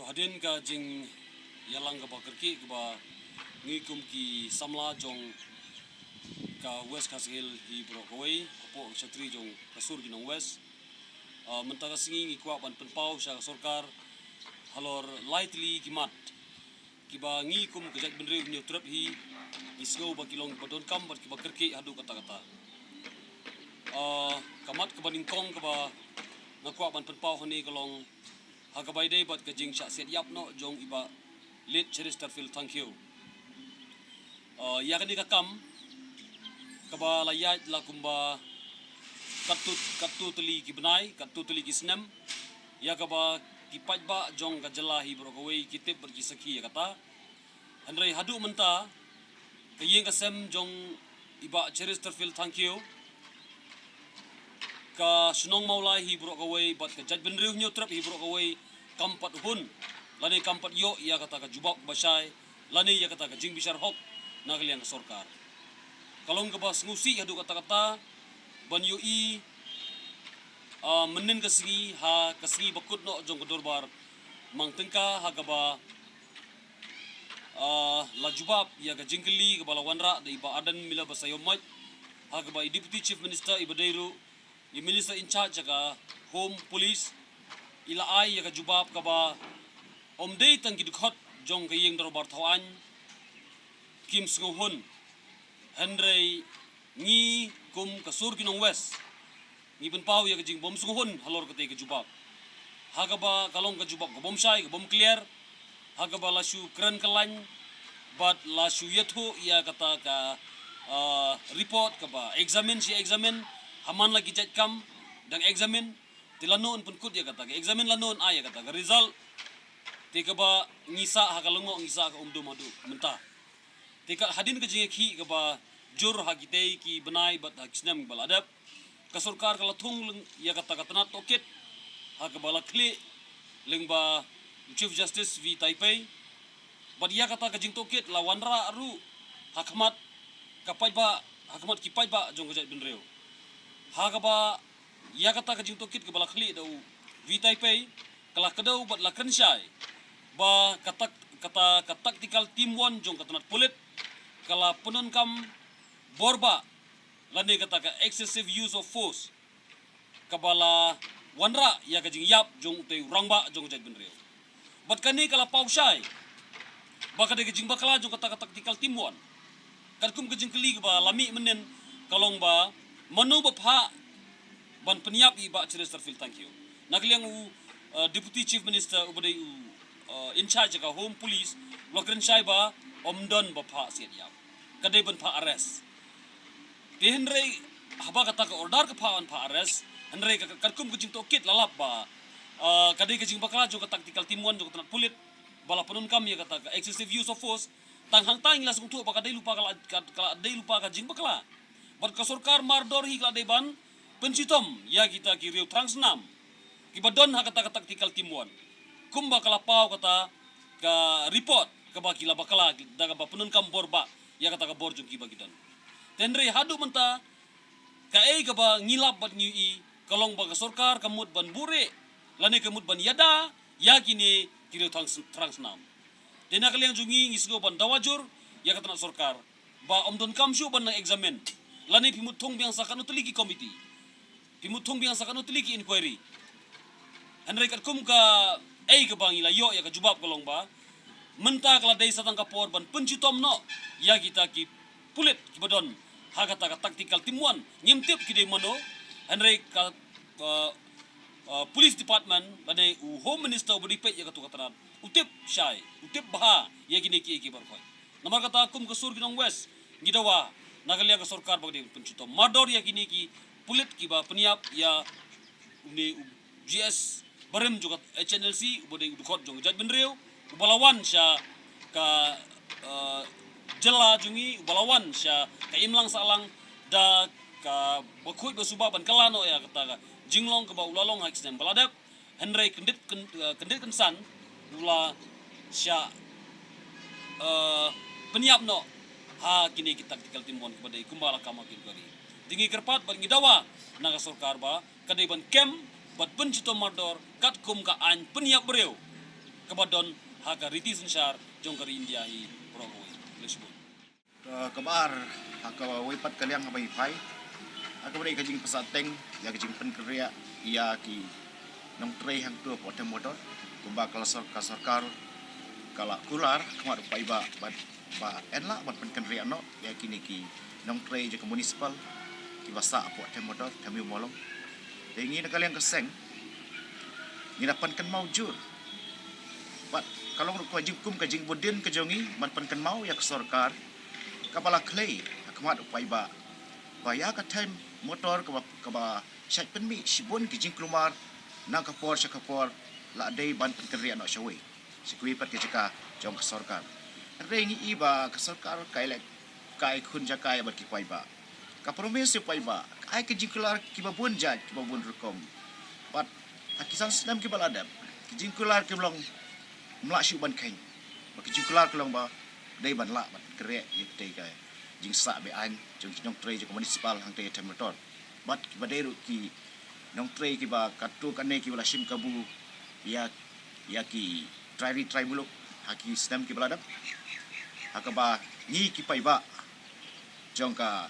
hadin ka jing yalang ka bakerki ka ba ngikum ki samla jong ka west kasgil hi brokaway apo chatri jong kasur ginong west mentaka singi ngikwa ban penpau sya sorkar halor lightly kimat kiba ngikum kejak benre nyu trap hi isgo ba kilong badon kam bat kiba kerki hadu kata-kata kamat ka baningkong ka ba ngakwa ban penpau hani kalong hagabai day bat kajing sya set yap no jong iba late Chesterfield thank you ya kani kakam kaba layat la kumba katutuli kibnai katutuli kisnem ya kaba kipajba jong kajalahi brokaway kitip berkisaki ya kata andrei hadu menta kayeng kasem jong iba Chesterfield thank you ka sunong maulai hi brokaway bat ka jaj benriu nyo trap hi brokaway kampat hun lani kampat yo ya kata ka jubak basai lani ya kata ka jing bishar hok nagaliang ka sorkar kalong ka bas ngusi hadu kata-kata ban yo i menen kasingi ha kasingi bakut no jong kedorbar mang tengka ha gaba la jubab ya ka jingkeli ka bala wanra da iba adan mila basayomaj ha gaba deputy chief minister iba dairu i minister in charge ka home police ila ai ya ka jubab ka ba omdei tang gidkhot jong ka yeng dorbar thawan kim snghun henrei ngi kum kasur kinong west ngi penpau ya ka jing bom snghun halor ka te ka jubab haga ba kalong ka jubab ka bom sai ka bom clear haga ba lasu kran kalan bat lasu yetho ya kata ka report ka ba examine si examine haman lagi jat kam dang examine tilanon pun kut ya kata examine lanon ay kata result tika ba ngisa hakalungo ngisa ka umdu madu mentah tika hadin ka jingki ka ba jur hagitei ki benai bat hakisnam baladap ka sarkar kala thung ya kata katna tokit ha ka bala kli lengba chief justice vi taipei bat ya kata ka jing tokit lawanra aru hakmat kapai ba hakmat kipai ba jong ka jat benreu ha ka ba ya kata ka jing tokit ka bala kli dau vi taipei kala kedau bat la kensyai ba kata tactical team 1 jong katnat pulit kala punun kam borba lani kata ka excessive use of force kabala wanra ya ka jing yap jong te rangba jong jat benreu bat kani kala pausai ba ka de jing bakala jong kata tactical team 1 kan kum ka jing keli ba lami menen kalong ba manu ba pha ban peniap iba Chesterfield thank you nakliang deputy chief minister ubadai in charge ka home police lokren sai ba omdon ba pha siat yap kadai ban pha arrest ti henrei haba kata ka order ka pha an pha arrest henrei ka karkum kucing tokit lalap ba kadai ka jing bakala jo ka tactical team 1 jo ka tanat pulit bala panun kam ya kata ka excessive use of force tang hang tang langsung tu ba kadai lupa kala dai lupa ka jing bakala bar ka sarkar mardor hi kala dai ban pencitom ya kita ki riu transnam ki badon ha kata tactical team 1 kumba kala pau kata ka report ka ba kila bakala daga ba penun kam borba ya kata ka borjung ki bagidan tenre hadu menta ka ka ba ngilap bat nyu i kalong ba ka sarkar kamut ban bure lane kamut ban yada ya kini ki riu transnam dena kaliang jungi ngisgo ban dawajur ya kata na sarkar ba omdon kam shu ban na examine lane pimut thong biang sakan utli ki committee pimuthong biang sakano tiliki inquiry anrei kat kum ka ka bang ila yo ya ka jubab kolong ba menta kala dei satang kapor ban pencitom no ya kita ki pulit ki badon ha kata ka tactical team 1 nyemtip ki dei mano anrei ka police department bane home minister bodi pe ya ka tu kataran utip syai utip bah ya gini ki barkoi nomor kata kum kasur ginong west gidawa nagalia ka sarkar bagdi pencitom mador ya gini ki pulit kiba peniap ya ni GS barem juga HNLC ubode udukot jong jaj benreu ubalawan sya ka jela jungi ubalawan sya ka imlang salang da ka bakhui basuba ban kalano ya kata jinglong ka ba ulalong haksem baladap henrei kendit kensan ula sya peniap no ha kini kita tactical timbon kepada kumbala kamakin kari tinggi kerpat bat ngidawa naga sarkar ba kadai ban kem bat pencito mardor kat kum ka an peniap bereu kabadon haka riti sensyar jong kari India hi Broadway Lisbon. Kabar haka wipat kaliang abai pai haka beri kajing pesateng ya kajing penkeria ia ki nong trei hang tu potem motor kumba kasarkar kala kular kemar pai ba enla ban penkeria no ya kini ki nong trei je municipal ki basa potem motor kami molong dengi na kaliang keseng ni dapan kan mau jur bat kalau ko jingkum kajing budin kajongi ban kan mau ya kasarkar kapala clay kemat pai ba ya ka time motor ka ba syat penmi sibon kijing keluar nang kapor la dei ban penkeria no shawi sikui pat kejaka jong kasarkar rengi iba kasarkar kai kun jakai bat ki pai ba ka promise pai ba ai kijing keluar ki babun jaj ki babun rukom bat akisan senam ki baladam kijing keluar ki belong melakshu ban kain ba kijing keluar kelong ba dei ban la ban kerek yete kai jing sa be an jong nong trei je municipal hang te temrator bat ki baderu ki nong trei ki ba katu kane ki bala sim kabu ya ki try buluk haki senam ki baladam hakaba ni ki pai ba jong ka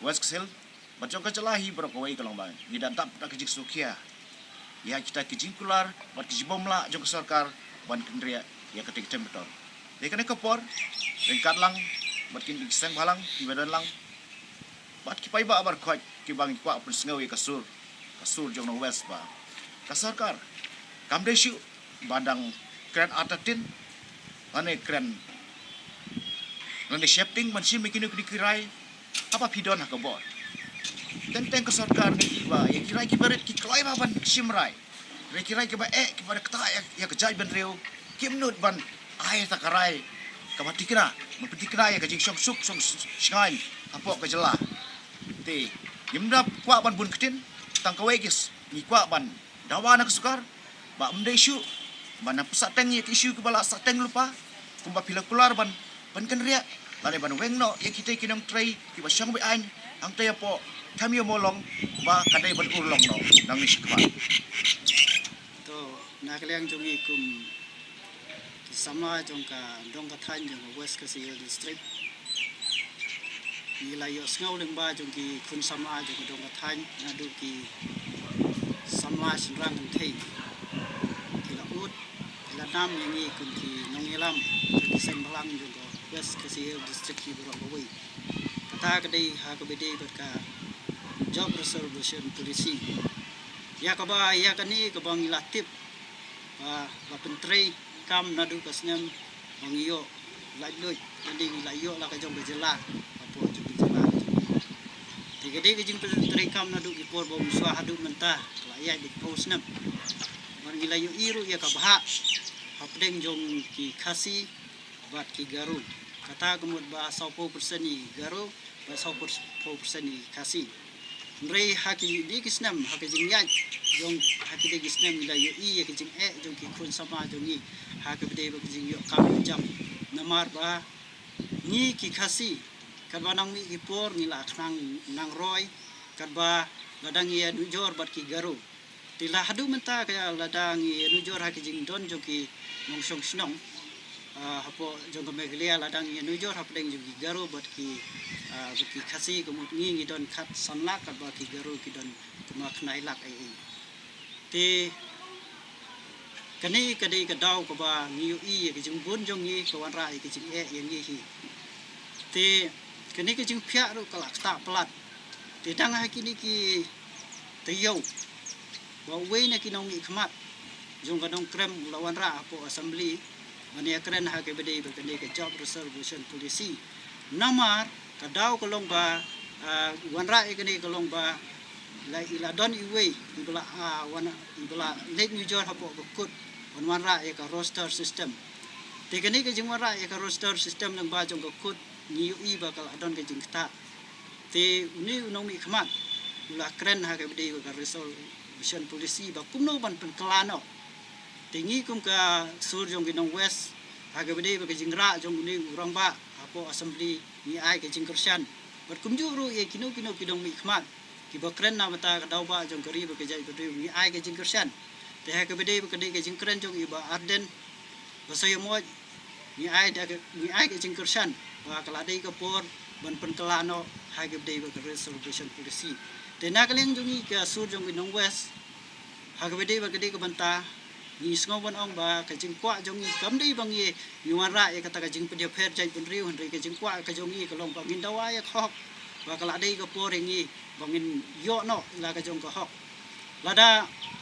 west ksel bacong ka celahi berokoi kalong ba ni dan tap tak kijik sukia ya kita kijing kular bat kijibom la jong sarkar ban kendria ya ketik temrator de kane kapor ringkat lang bat kin iseng balang ki badan lang bat ki pai ba bar khoi ki bang kwa pun sengawi kasur jong no west ba kasarkar kamdeshu badang kren atatin ane kren nang shifting mansin mikinu dikirai apa pidon hakabor tenteng kasarkar ni iba ya kirai ki baret ki klai ba ban simrai re kirai ki ba ki pada kata ya kejai ban reu ki menut ban ai takarai kamati kena mempetikna ya kajing song shngai apok kejela ti yimda kwa ban bun ketin tang kawegis ni kwa ban dawana kesukar ba mdeshu ban pusateng ya isu ke bala sateng lupa kumba pila keluar ban kan ria lane ban wengno ya kita kinong tray ki ba syang be an ang tay po kami molong ba kadai ban ulong no nang ni sikwa to nakaliang jongi kum sama jongka dongka than jong west kasih district nilai yo ngau leng ba jongki kun sama jong dongka than nadu ki sama sinrang thei kila ut kila nam yangi kun ki nongilam ki sen balang jong west kasih district ki Broadway kata kadai ha ka bede berka job reservation policy ya ka ba ya kani ka bang ilatip ba pentrei kam nadu kasnyam bangiyo lajloj jadi layo la ka jong bejela apo jong bejela tigede ke jing pentrei kam nadu ki por bom swa hadu mentah laya di posnam bangi layo iru ya ka bah hapdeng jong ki khasi bat ki garu kata kemud ba 100% ni garu ba 100% ni khasi Mrei haki di kisnam haki jing yaj jong haki di kisnam layo ya ki jing jong ki kun sama jongi haka bede ba kijing yo kam jam namar ba ni ki khasi kad ba nang mi ki por ni la nang roy kad ba ladang ya nujor bat ki garu tila hadu menta ka ladang ya nujor haki jing don jo ki mong song snong hapo jong meglia ladang ya nujor hapdeng jo ki garu bat ki khasi kemut ngi don khat sanla kad ba ki garu ki don kuma khnai lak ai te kani kadai ka dau ka ba ngiu i ke jing bun jong ni ka wan ra ke jing yang ngi hi te kani ke jing phya ru ka lak ta plat te dang ha kini ki te yo wa we na ki nong ni khmat jong ka dong krem la wan ra po assembly mani akren ha ke bede ba kani ke job reservation policy namar ka dau ka long ba wan ra ke ni ka long ba la ila don iwe ibla wana ibla late new jor hapo kut wan ra ka roster system te kani ke jing wan ra ka roster system nang ba jong kut ni i ba ka don ke jing ta te uni unong mi khmat ula kren ha ke bede ka resolution policy ba kumno ban pen klano te ngi kum ka sur jong ginong west ha ke bede ba ke jing ra jong uni urang ba hapo assembly ni ai ke jing kersian ber kumju ru ye kino kidong mi khmat ki ba kren na bata ka dau ba jong kari ba ke jai bedri ni ai ke jing kersian te ha ke bede ke de ke jing kren jong iba arden basayo mo ni ai ke jing kersan ba kala dei ke por ban pen kelano ha ke bede ke resolution policy te na kaleng jong i ke sur jong inong west ha ke bede ke de ke banta ni sngoban ong ba ke jing kwa jong i kam dei bang ye yuara e kata ke jing pedia pher jai pun riu henri ke jing kwa ke jong i ke long bangin dawa ya khok ba kala dei ke por ngi bangin yo no la ke jong ke hok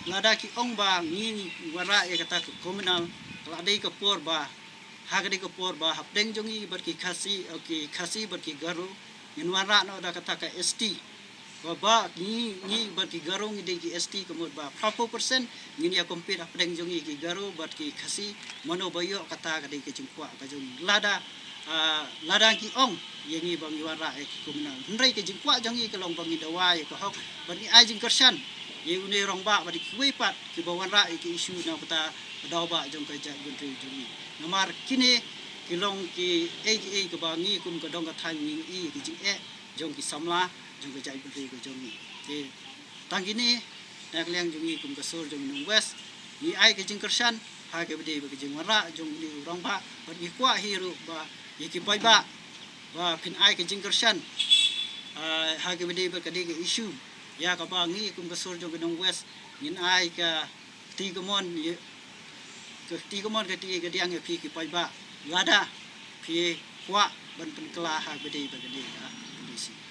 lada ki ong ba ngi wara e kata komunal kala dei ke por ba ha ke ke por ba hapdeng jong i ber ki khasi ber ki garu in wara no da kata ke ST ba ni ber ki garu ngi de ki ST kemut ba 40% ngi ya kompet hapdeng jong i ki garu ber ki khasi mono bayo kata ke de ke jingkwa ka jong lada ki ong yengi bang wara e komunal hendrai ke jingkwa jong i ke long bang i dawai ke hok ber ni ai jing kersan ye une rong ba di kuai pat ki bawan ra ki isu na kata daw ba jong ka ja gunri jong namar kini kilong ki aa ke bangi kum ka dong ka than ni i ki jing jong ki samla jong ka ja gunri ko jong ni te tang kini nak liang jong i kum ka sur jong nong west ni ai ke jing kersan ha ke bede ke jing ra jong ni rong ba ki kwa hiru ba ye ki pai ba pin ai ke jing kersan ha ke bede ke de ke isu ya ka bangi kum ka sur jong nong west nin ai ka ti komon ke ti ke diang e pi ki pai ba lada pi kwa ban pen kela ha bede ba gede polisi